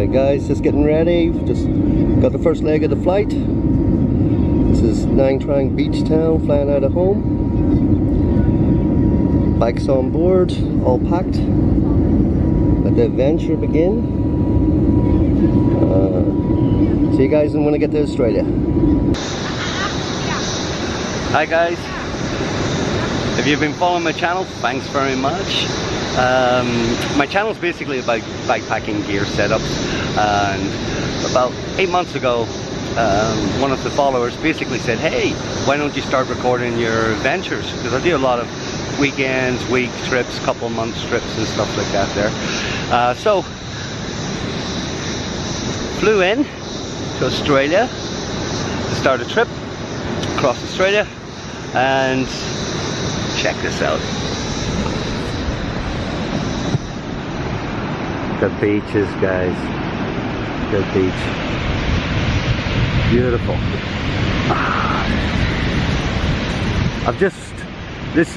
Alright guys, just getting ready. Just got the first leg of the flight. This is Nang Trang Beach Town, flying out of home. Bikes on board, all packed. Let the adventure begin. See you guys when I get to Australia. Hi guys. If you've been following my channel, thanks very much. My channel is basically about bikepacking gear setups, and about 8 months ago one of the followers basically said, hey, why don't you start recording your adventures, because I do a lot of weekends, week trips, couple months trips and stuff like that there. So flew in to Australia to start a trip across Australia, and check this out. The beaches, guys. The beach. Beautiful. I've just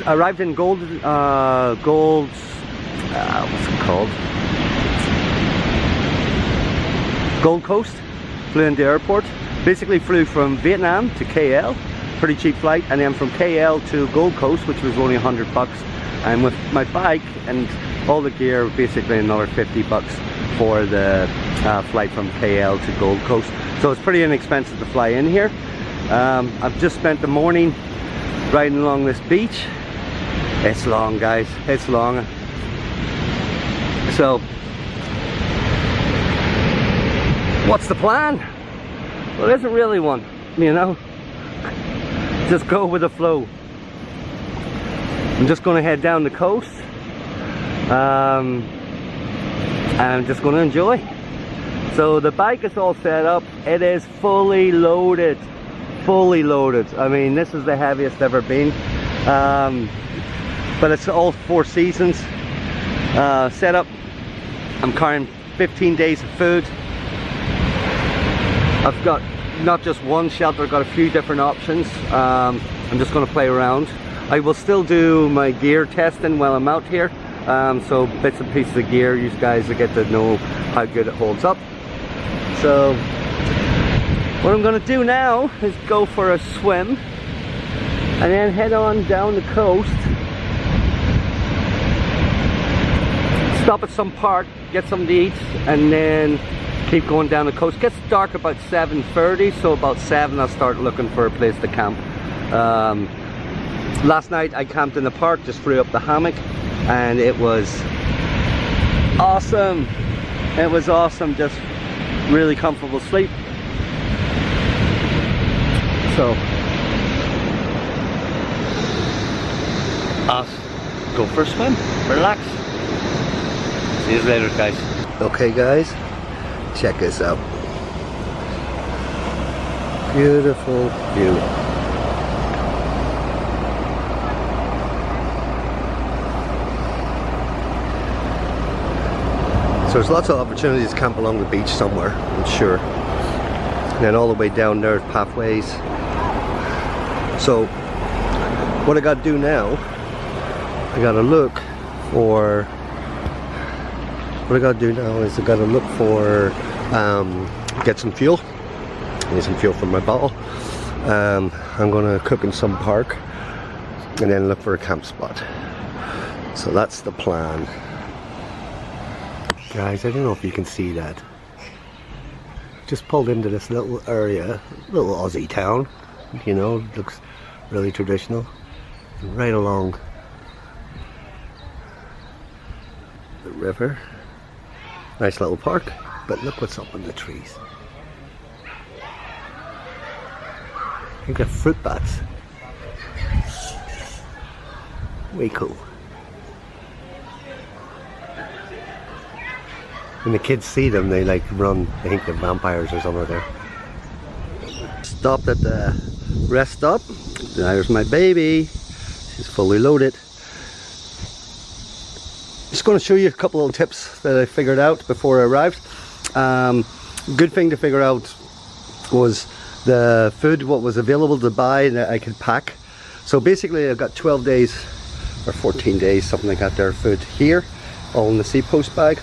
arrived in what's it called? Gold Coast. Flew into the airport. Basically flew from Vietnam to KL. Pretty cheap flight, and then from KL to Gold Coast, which was only $100. And with my bike and all the gear, basically another $50 for the flight from KL to Gold Coast. So it's pretty inexpensive to fly in here. I've just spent the morning riding along this beach. It's long, guys, it's long. So what's the plan? Well, there isn't really one, you know. Just go with the flow. I'm just going to head down the coast, and I'm just going to enjoy. So the bike is all set up. It is fully loaded. Fully loaded. I mean, this is the heaviest ever been. But it's all 4 seasons set up. I'm carrying 15 days of food. I've got not just one shelter, I've got a few different options. I'm just going to play around. I will still do my gear testing while I'm out here. So bits and pieces of gear, you guys will get to know how good it holds up. So what I'm going to do now is go for a swim and then head on down the coast. Stop at some park, get something to eat, and then keep going down the coast. It gets dark about 7:30, so about 7 I'll start looking for a place to camp. Last night I camped in the park, just threw up the hammock, and it was awesome. It was awesome, just really comfortable sleep. So I'll go for a swim, relax. See you later, guys. Okay guys, check this out. Beautiful view. So there's lots of opportunities to camp along the beach somewhere, I'm sure. And then all the way down there, pathways. So what I got to do now, I got to look for. What I got to do now is I got to look for get some fuel. I need some fuel for my bottle. I'm going to cook in some park and then look for a camp spot. So that's the plan. Guys, I don't know if you can see that. Just pulled into this little area, little Aussie town, you know, looks really traditional. And right along the river. Nice little park, but look what's up in the trees. You've got fruit bats. Way cool. When the kids see them, they like run. They think they're vampires or something there. Stopped at the rest stop. There's my baby. She's fully loaded. Just going to show you a couple of tips that I figured out before I arrived. Good thing to figure out was the food, what was available to buy that I could pack. So basically I've got 12 days or 14 days, something like that, there, food here, all in the Seapost bag.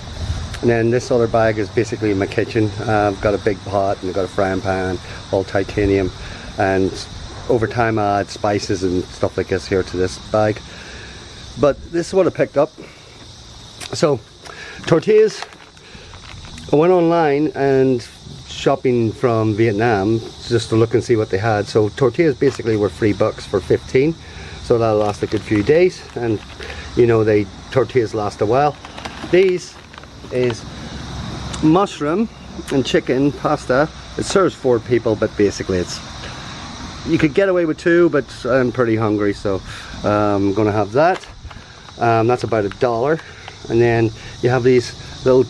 And then this other bag is basically my kitchen. I've got a big pot and I've got a frying pan, all titanium, and over time I add spices and stuff like this here to this bag. But this is what I picked up. So tortillas, I went online and shopping from Vietnam just to look and see what they had. So tortillas basically were $3 for 15, so that'll last a good few days, and you know, tortillas last a while. These is mushroom and chicken pasta. It serves 4 people, but basically you could get away with 2, but I'm pretty hungry, so I'm gonna have that. That's about $1. And then you have these little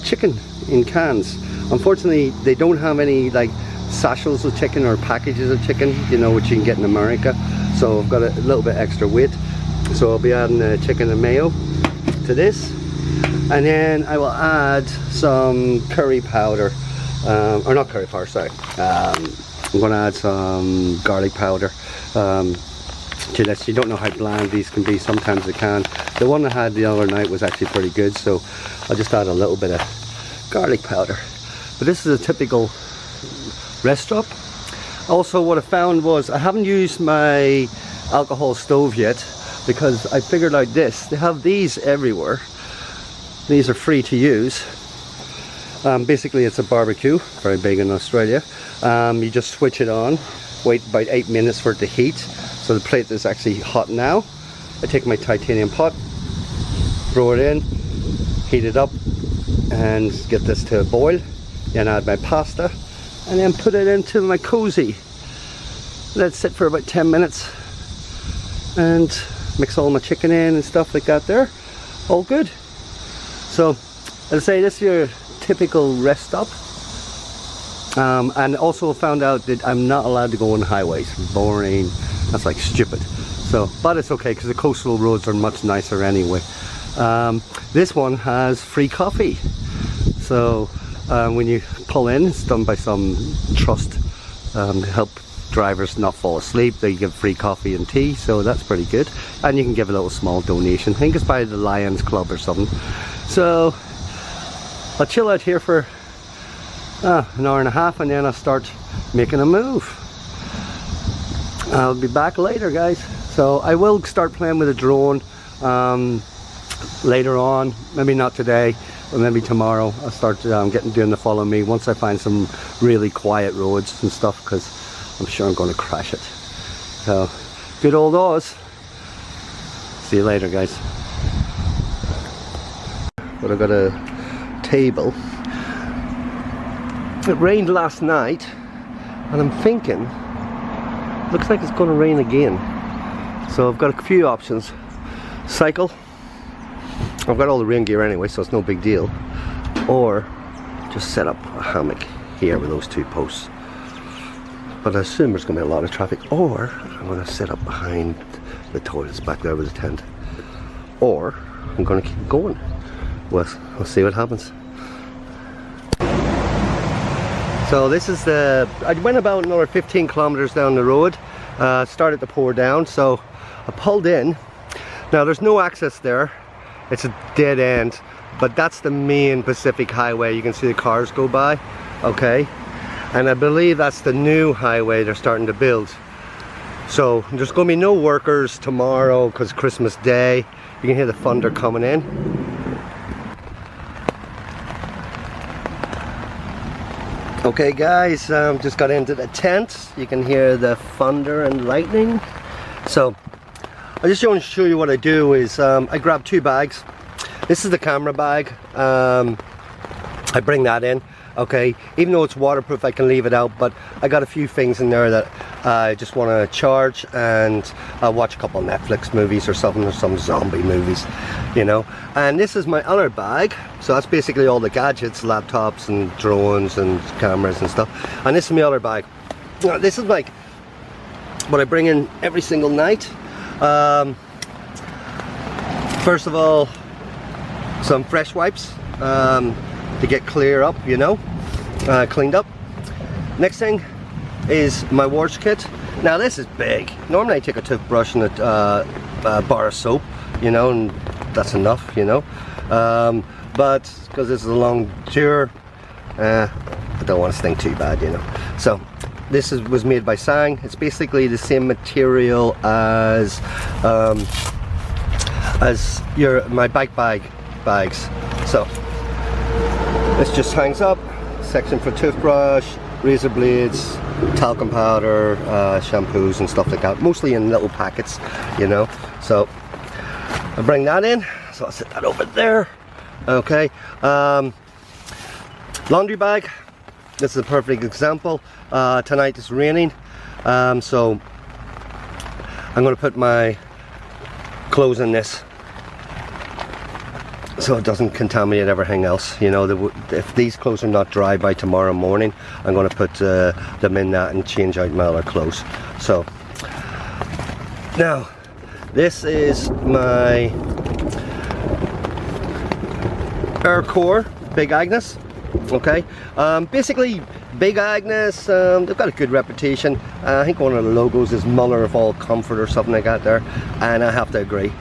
chicken in cans. Unfortunately, they don't have any like sachets of chicken or packages of chicken, you know, which you can get in America. So I've got a little bit extra weight. So I'll be adding chicken and mayo to this. And then I will add some curry powder, or not curry powder, sorry. I'm going to add some garlic powder to this. You don't know how bland these can be, sometimes they can. The one I had the other night was actually pretty good, so I'll just add a little bit of garlic powder. But this is a typical rest stop. Also, what I found was I haven't used my alcohol stove yet, because I figured out this. They have these everywhere. These are free to use. Basically it's a barbecue, very big in Australia. You just switch it on, wait about 8 minutes for it to heat. So the plate is actually hot now. I take my titanium pot, throw it in, heat it up, and get this to a boil. Then add my pasta, and then put it into my cozy. Let it sit for about 10 minutes, and mix all my chicken in and stuff like that there. All good. So, as I say, this is your typical rest stop. And also found out that I'm not allowed to go on highways. Boring. That's like stupid. So, but it's okay because the coastal roads are much nicer anyway. This one has free coffee. So when you pull in, it's done by some trust to help drivers not fall asleep. They give free coffee and tea, so that's pretty good. And you can give a little small donation. I think it's by the Lions Club or something. So I'll chill out here for an hour and a half, and then I'll start making a move. I'll be back later, guys. So I will start playing with a drone later on, maybe not today, but maybe tomorrow. I'll start doing the follow me once I find some really quiet roads and stuff, because I'm sure I'm going to crash it. So good old Oz. See you later, guys. But I've got a table. It rained last night, and I'm thinking looks like it's going to rain again. So I've got a few options. Cycle. I've got all the rain gear anyway, so it's no big deal. Or just set up a hammock here with those 2 posts. But I assume there's going to be a lot of traffic. Or I'm going to set up behind the toilets back there with a tent. Or I'm going to keep going. Well, we'll see what happens. So this is I went about another 15 kilometers down the road. Started to pour down, so I pulled in. Now there's no access there. It's a dead end, but that's the main Pacific Highway. You can see the cars go by, okay? And I believe that's the new highway they're starting to build. So there's going to be no workers tomorrow because Christmas Day. You can hear the thunder coming in. Okay guys, just got into the tent. You can hear the thunder and lightning. So I just want to show you what I do is I grab 2 bags. This is the camera bag. I bring that in. Okay, even though it's waterproof, I can leave it out, but I got a few things in there that I just want to charge, and I'll watch a couple of Netflix movies or something, or some zombie movies, you know. And this is my other bag, so that's basically all the gadgets, laptops and drones and cameras and stuff. And this is my other bag. Now, this is like what I bring in every single night. First of all, some fresh wipes. To get clear up, you know, cleaned up. Next thing is my wash kit. Now this is big. Normally I take a toothbrush and a bar of soap, you know, and that's enough, you know. but because this is a long tour, I don't want to stink too bad, you know. So this was made by Sang. It's basically the same material as my bike bags. So this just hangs up. Section for toothbrush, razor blades, talcum powder, shampoos and stuff like that, mostly in little packets, you know. So I bring that in, so I'll set that over there. Okay, laundry bag. This is a perfect example. Tonight it's raining, so I'm going to put my clothes in this so it doesn't contaminate everything else, you know. If these clothes are not dry by tomorrow morning, I'm going to put them in that and change out my other clothes. So now this is my Air Core Big Agnes. Okay, basically Big Agnes, they've got a good reputation. I think one of the logos is Mother of All Comfort or something like that there, and I have to agree.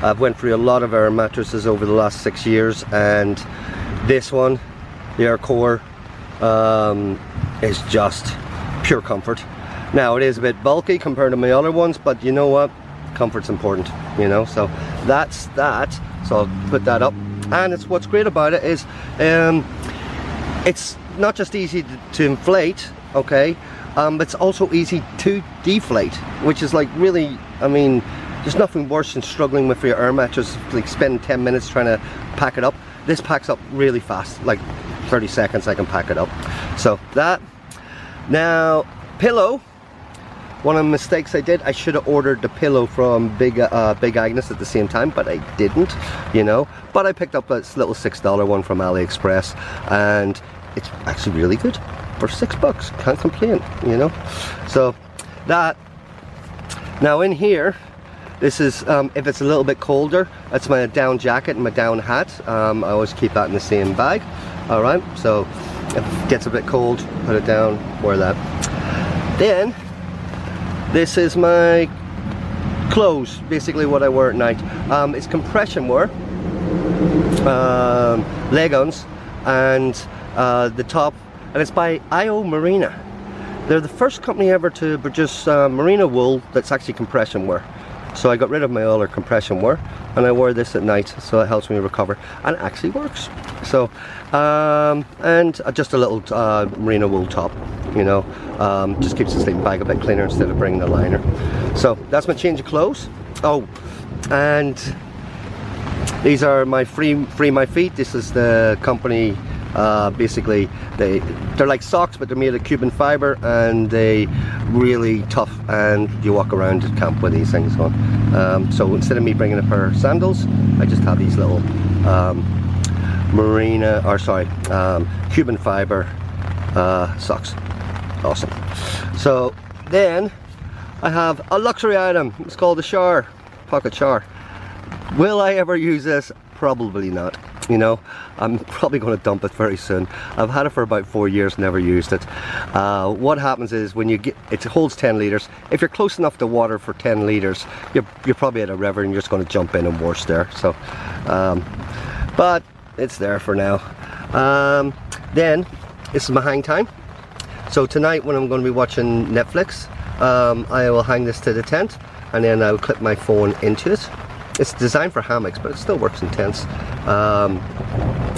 I've went through a lot of air mattresses over the last 6 years, and this one, the Air Core, is just pure comfort. Now it is a bit bulky compared to my other ones, but you know what, comfort's important, you know. So that's that. So I'll put that up, and it's what's great about it is it's not just easy to inflate, okay, but it's also easy to deflate, which is like really, I mean, there's nothing worse than struggling with your air mattress, like spending 10 minutes trying to pack it up. This packs up really fast, like 30 seconds I can pack it up. So that. Now, pillow. One of the mistakes I did, I should have ordered the pillow from Big Agnes at the same time, but I didn't, you know. But I picked up this little $6 one from AliExpress, and it's actually really good for $6. Can't complain, you know. So that. Now in here, this is if it's a little bit colder, that's my down jacket and my down hat. I always keep that in the same bag. All right. So if it gets a bit cold, put it down, wear that. Then this is my clothes, basically what I wear at night. It's compression wear, leggings, and the top, and it's by IO Marina. They're the first company ever to produce merino wool that's actually compression wear. So I got rid of my other compression wear, and I wear this at night, so it helps me recover, and it actually works. So and just a little merino wool top, you know, just keeps the sleeping bag a bit cleaner instead of bringing the liner. So that's my change of clothes. Oh, and these are my free my feet. This is the company. Basically they're like socks, but they're made of Cuban fiber, and they really tough, and you walk around at camp with these things on. So instead of me bringing a pair of sandals, I just have these little Cuban fiber socks. Awesome. So then I have a luxury item. It's called a shower, pocket shower. Will I ever use this? Probably not. You know, I'm probably going to dump it very soon. I've had it for about 4 years, never used it. What happens is when you get, it holds 10 litres. If you're close enough to water for 10 litres, you're probably at a river and you're just going to jump in and wash there. So, but it's there for now. Then, this is my hang time. So tonight when I'm going to be watching Netflix, I will hang this to the tent, and then I will clip my phone into it. It's designed for hammocks, but it still works in tents.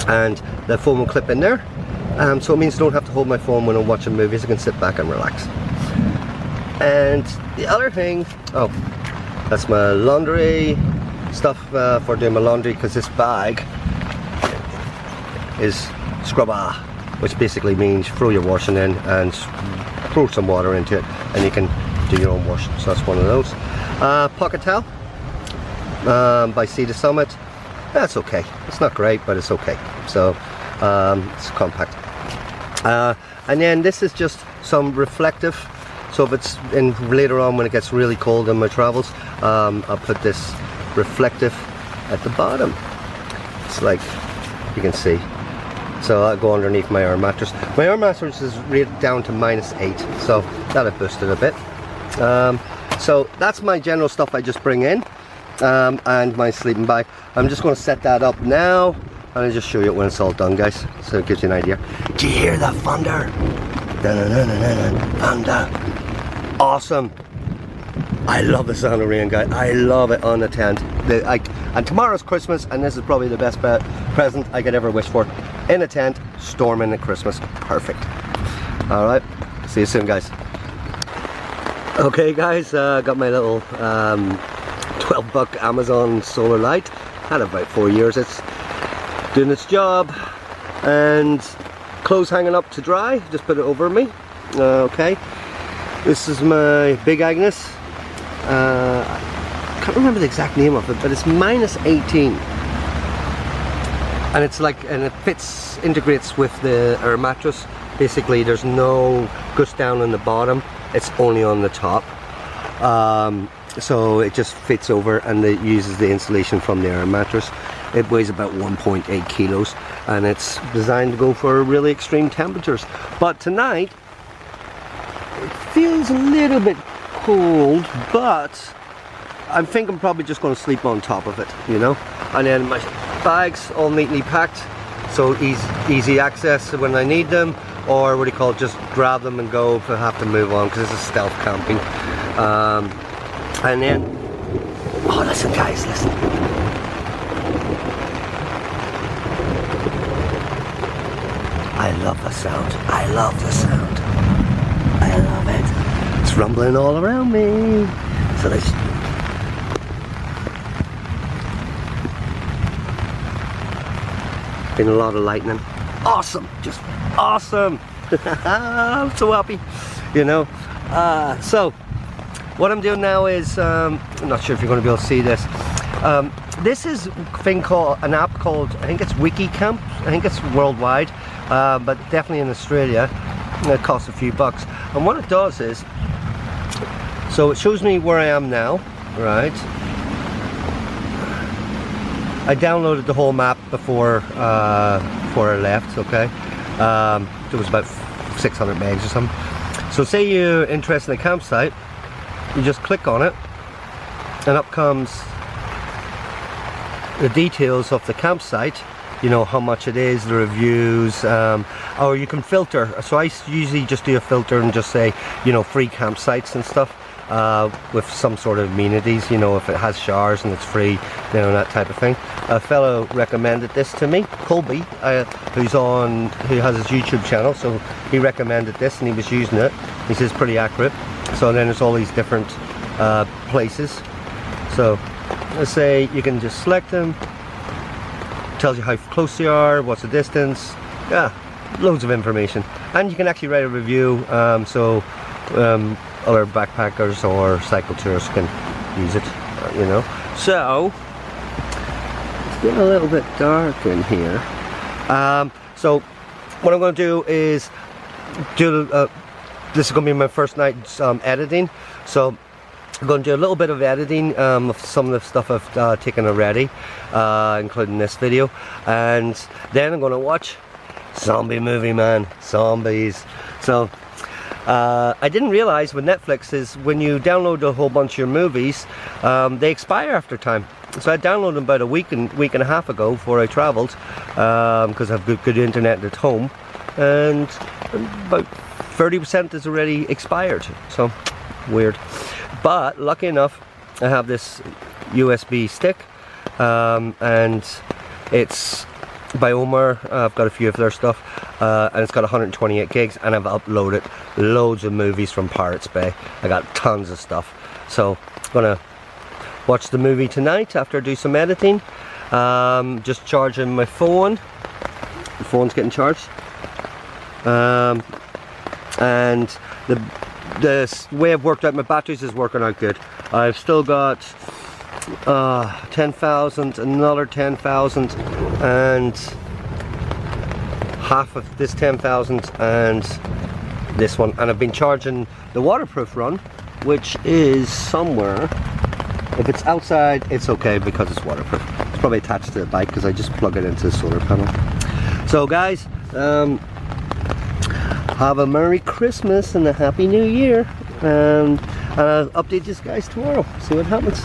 And the phone will clip in there, so it means I don't have to hold my phone when I'm watching movies. I can sit back and relax. And the other thing, oh, that's my laundry stuff for doing my laundry, because this bag is scrubber, which basically means throw your washing in and throw some water into it, and you can do your own washing. So that's one of those. Pocket towel. By Sea to Summit. That's okay. It's not great, but it's okay. So it's compact. And then this is just some reflective. So if it's in later on when it gets really cold in my travels, I'll put this reflective at the bottom. It's like you can see. So I'll go underneath my air mattress. My air mattress is rated down to -8, so that'll boost it a bit. So that's my general stuff I just bring in. And my sleeping bag. I'm just going to set that up now, and I'll just show you when it's all done, guys, so it gives you an idea. Do you hear the thunder? Thunder. Awesome. I love the sound of rain, guys. I love it on the tent. And tomorrow's Christmas, and this is probably the best present I could ever wish for. In a tent, storming at Christmas. Perfect. Alright, see you soon, guys. Okay, guys, got my little 12-buck Amazon solar light. Had about 4 years. It's doing its job, and clothes hanging up to dry. Just put it over me. Okay, this is my Big Agnes. I can't remember the exact name of it, but it's -18, and it's like, and it integrates with our mattress. Basically, there's no gush down on the bottom. It's only on the top. So it just fits over, and it uses the insulation from the air mattress. It weighs about 1.8 kilos, and it's designed to go for really extreme temperatures. But tonight, it feels a little bit cold, but I think I'm probably just going to sleep on top of it, you know. And then my bags all neatly packed, so easy access when I need them, or what do you call it, just grab them and go if I have to move on, because this is stealth camping. And then, oh, listen, guys, listen. I love the sound. I love the sound. I love it. It's rumbling all around me. So let's. Been a lot of lightning. Awesome, just awesome. I'm so happy, you know. So what I'm doing now is, I'm not sure if you're going to be able to see this. This is an app called, I think it's WikiCamp. I think it's worldwide, but definitely in Australia. It costs a few bucks. And what it does is, so it shows me where I am now, right? I downloaded the whole map before I left, okay? It was about 600 megs or something. So say you're interested in a campsite, you just click on it, and up comes the details of the campsite, you know, how much it is, the reviews, or you can filter. So I usually just do a filter and just say, you know, free campsites and stuff, with some sort of amenities, you know, if it has showers and it's free, you know, that type of thing. A fellow recommended this to me, Colby, who has his YouTube channel, so he recommended this and he was using it. He says pretty accurate. So then there's all these different places. So let's say you can just select them, tells you how close they are, what's the distance, yeah, loads of information. And you can actually write a review, so other backpackers or cycletourists can use it, you know. So it's getting a little bit dark in here. So what I'm going to do is this is going to be my first night editing, so I'm going to do a little bit of editing of some of the stuff I've taken already, including this video, and then I'm going to watch zombie movie, man. Zombies. So I didn't realize with Netflix is when you download a whole bunch of your movies, they expire after time. So I downloaded them about a week and a half ago before I travelled, because I have good internet at home, and about 30% is already expired. So weird. But lucky enough, I have this USB stick, and it's by Omar. I've got a few of their stuff, and it's got 128 gigs, and I've uploaded loads of movies from Pirates Bay. I got tons of stuff, so I'm gonna watch the movie tonight after I do some editing. Just charging my phone. The phone's getting charged, and the way I've worked out my batteries is working out good. I've still got 10,000, another 10,000, and half of this 10,000 and this one, and I've been charging the waterproof run, which is somewhere. If it's outside, it's okay because it's waterproof. It's probably attached to the bike because I just plug it into the solar panel. So guys, have a Merry Christmas and a Happy New Year, and I'll update you guys tomorrow, see what happens.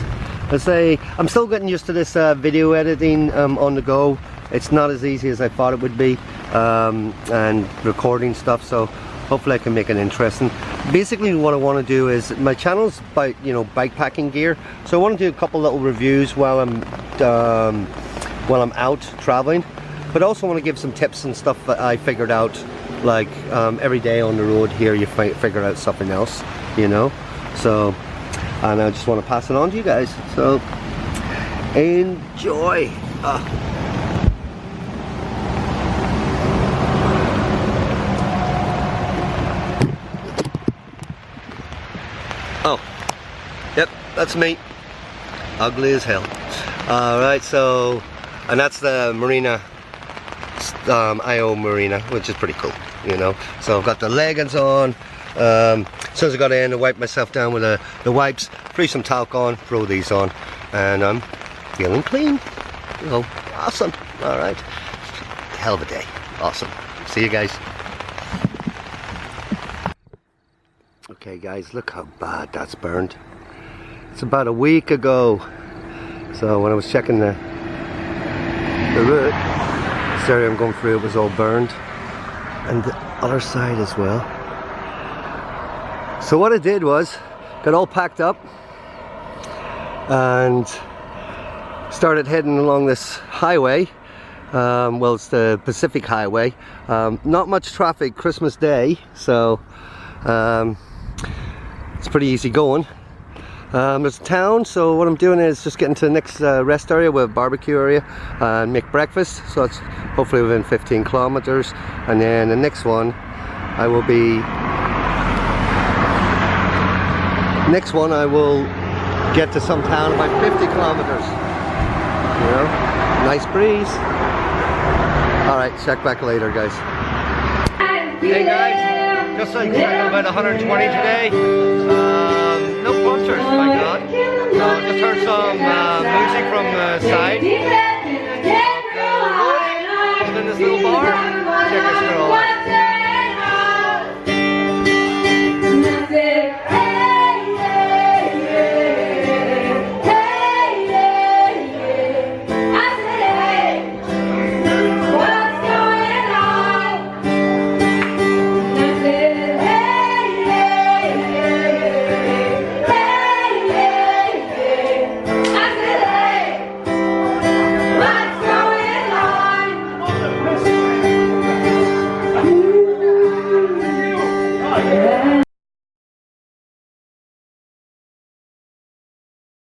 I say I'm still getting used to this video editing on the go, it's not as easy as I thought it would be, and recording stuff, so hopefully I can make it interesting. Basically what I want to do is, my channel's about, you know, bike packing gear, so I want to do a couple little reviews while I'm out traveling, but also want to give some tips and stuff that I figured out, like every day on the road here you figure out something else, you know, so, and I just want to pass it on to you guys, so enjoy. Oh, yep, that's me. Ugly as hell. Alright, so, and that's the marina, IO marina, which is pretty cool, you know. So I've got the leggings on. As soon as I got in, I wiped myself down with the wipes, threw some talc on, throw these on, and I'm feeling clean. Oh, awesome. Alright. Hell of a day. Awesome. See you guys. Okay guys, look how bad that's burned. It's about a week ago. So when I was checking the route, this area I'm going through, it was all burned. And the other side as well. So what I did was, got all packed up and started heading along this highway. Well, it's the Pacific Highway. Not much traffic Christmas Day, so it's pretty easy going. There's a town, so what I'm doing is just getting to the next rest area with a barbecue area and make breakfast. So that's hopefully within 15 kilometers. And then the next one, I will get to some town about 50 kilometers. You know, nice breeze. Alright, check back later, guys. Hey guys, just like about 120 today. No punctures, my god. So just heard some music from the side.